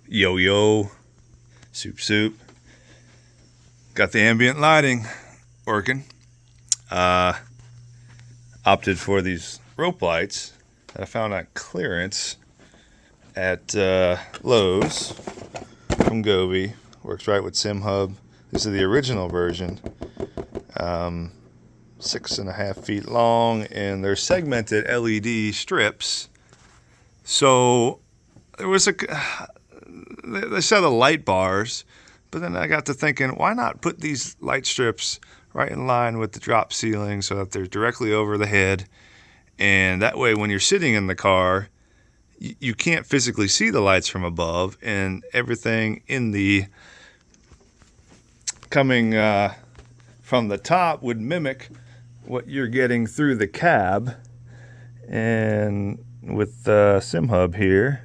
Yo yo, soup soup. Got the ambient lighting working. Opted for these rope lights that I found on clearance at Lowe's from Gobi. Works right with SimHub. This is the original version. 6.5 feet long, and they're segmented LED strips. So there was they sell the light bars, but then I got to thinking, why not put these light strips right in line with the drop ceiling so that they're directly over the head, and that way when you're sitting in the car, you can't physically see the lights from above, and everything in the coming from the top would mimic what you're getting through the cab. And with SimHub here,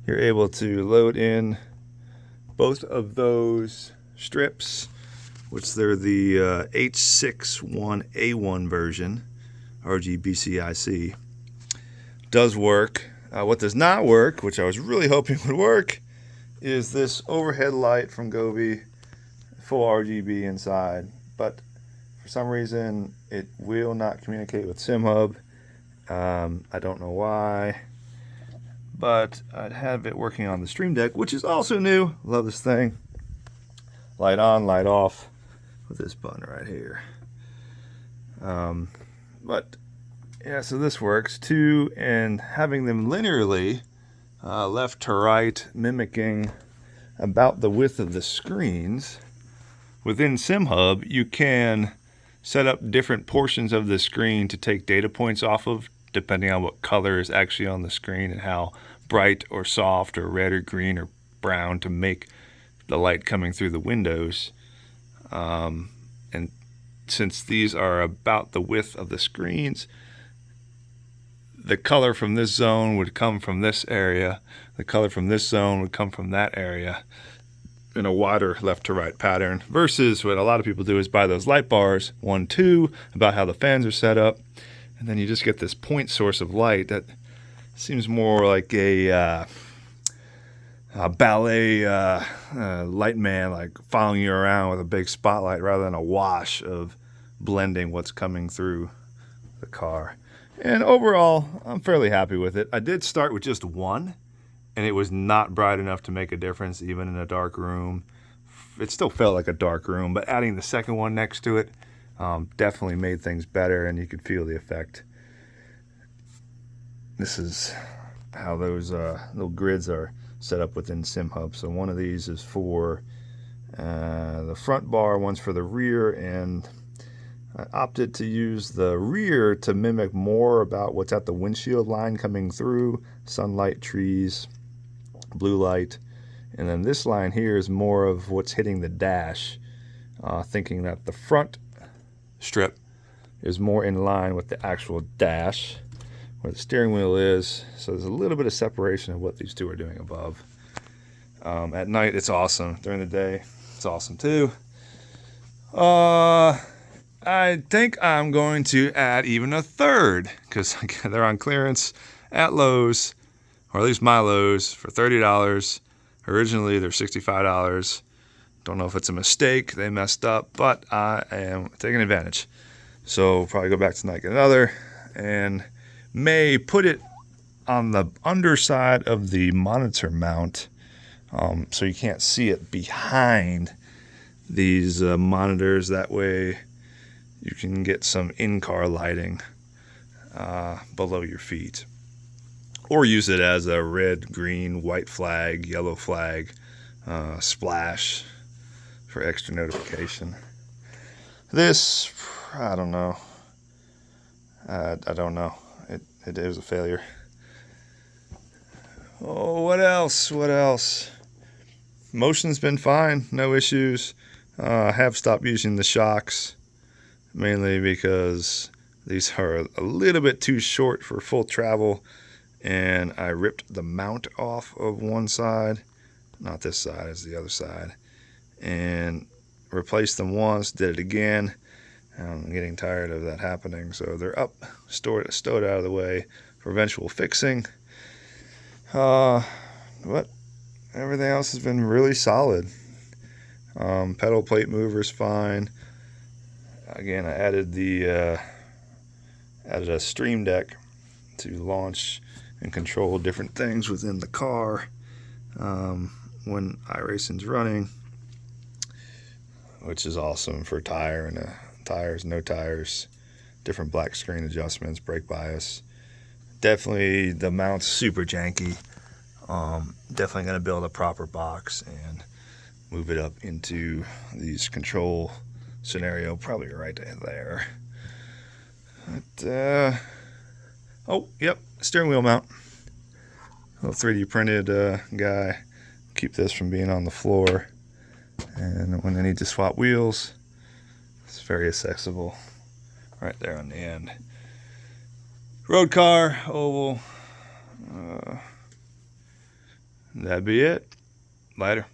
you're able to load in both of those strips, which they're the H61A1 version, RGBCIC. Does work. What does not work, which I was really hoping would work, is this overhead light from Gobi, full RGB inside, but for some reason it will not communicate with SimHub. I don't know why, but I'd have it working on the Stream Deck, which is also new. Love this thing. Light on, light off with this button right here. But yeah, so this works too, and having them linearly left to right, mimicking about the width of the screens. Within SimHub, you can set up different portions of the screen to take data points off of, depending on what color is actually on the screen and how bright or soft or red or green or brown to make the light coming through the windows. And since these are about the width of the screens, the color from this zone would come from this area, the color from this zone would come from that area, in a wider left to right pattern, versus what a lot of people do is buy those light bars, 1, 2, about how the fans are set up, and then you just get this point source of light that seems more like a ballet light man, like following you around with a big spotlight rather than a wash of blending what's coming through the car. And overall, I'm fairly happy with it. I did start with just one, and it was not bright enough to make a difference even in a dark room. It still felt like a dark room, but adding the second one next to it definitely made things better, and you could feel the effect. This is how those little grids are set up within SimHub. So one of these is for the front bar, one's for the rear, and I opted to use the rear to mimic more about what's at the windshield line coming through, sunlight, trees, blue light, and then this line here is more of what's hitting the dash, thinking that the front strip is more in line with the actual dash where the steering wheel is. So there's a little bit of separation of what these two are doing above. At night it's awesome. During the day it's awesome too. I think I'm going to add even a third, because they're on clearance at Lowe's, or at least my Lowe's, for $30. Originally, they're $65. Don't know if it's a mistake. They messed up, but I am taking advantage. So probably go back tonight, get another, and may put it on the underside of the monitor mount, so you can't see it behind these monitors. That way you can get some in-car lighting below your feet. Or use it as a red, green, white flag, yellow flag, splash for extra notification. This, I don't know. I don't know. It was a failure. Oh, what else? What else? Motion's been fine, no issues. I have stopped using the shocks, mainly because these are a little bit too short for full travel, and I ripped the mount off of one side, not this side, it's the other side, and replaced them once, did it again. I'm getting tired of that happening, so they're up, stowed out of the way for eventual fixing. But everything else has been really solid. Pedal plate mover's fine. Again, I added a stream deck to launch and control different things within the car when iRacing's running, which is awesome for tires, no tires, different black screen adjustments, brake bias. Definitely the mount's super janky. Definitely going to build a proper box and move it up into these control scenario, probably right there. But, oh, yep, steering wheel mount. Little 3D printed guy. Keep this from being on the floor. And when I need to swap wheels, it's very accessible right there on the end. Road car, oval. That'd be it. Later.